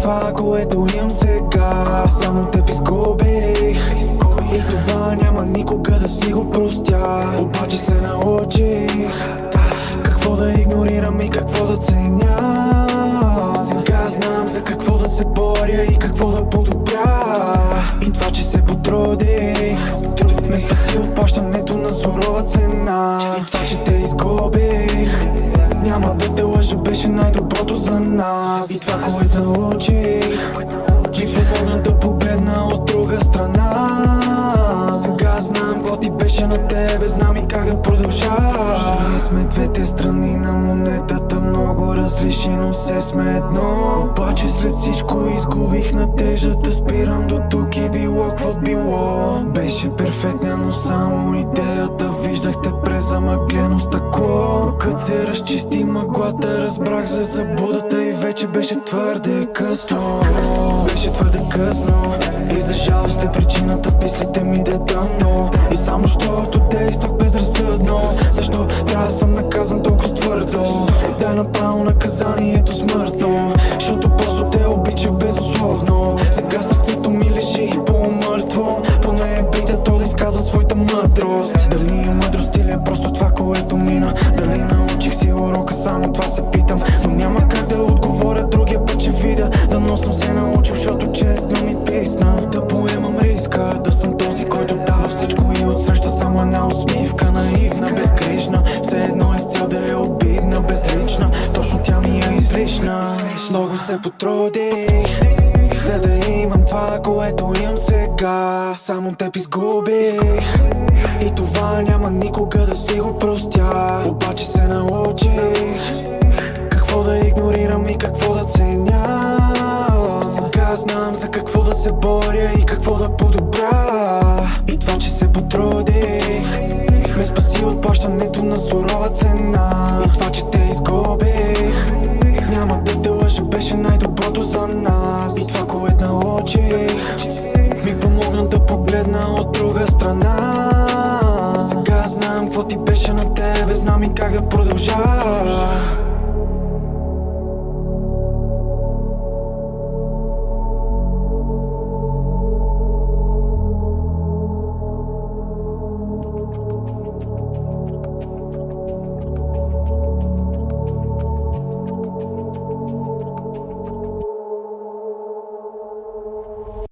това, което имам сега. Само теб изгубих и това няма никога да си го простя. Обаче се научих какво да игнорирам и какво да ценя. Сега знам за какво да се боря и какво да подобря. И това, че се потрудих, ме спаси от плащането на сурова цена. И това, че те изгубих, няма да те лъжа, беше най-доброто за нас. И това, което научих, ми помогна да погледна от друга страна. Сега знам какво ти беше на тебе, знам и как да продължа. Ние сме двете страни на монетата, много различни, но все сме едно. Обаче след всичко изгубих надеждата, спирам до тук и било каквото било. Беше перфектна, но само идеята, виждах те през замъглено стъкло. Като се разчисти мъглата, разбрах за заблудата и вече беше твърде късно. Беше твърде късно и за жалост е причината в мислите ми да е тъмно. И само защото действах безразсъдно, защо трябва да съм наказан толкова твърдо? Дай направо наказанието смъртно, защото просто те обичах безусловно. Сега сърцето ми лежи полумъртво, поне е бита то да изказва своята мъдрост. Дали е мъдрост или е просто това, което мина? Дали научих си урока, само това се питам. Но няма как да отговоря другия път, че видя. Дано съм се научил, защото честно ми писна. Да поемам риска, да съм този, който дава всичко и отсреща само една усмивка. Наивна, безгрижна, все едно е с цел да е обидна, безлична. Точно тя ми е излишна. Много се потрудих, за да имам това, което имам сега. Само теб изгубих и това няма никога да си го простя. Обаче се научих какво да игнорирам и какво да ценя. Сега знам за какво да се боря и какво да подобря. И това, че се потрудих, ме спаси от плащането на сурова цена. И това, че те изгубих, няма да те лъжа, беше най-доброто за нас. И това, което научих, ми помогна да погледна от друга страна. Сега знам какво ти беше на тебе, знам и как да продължа.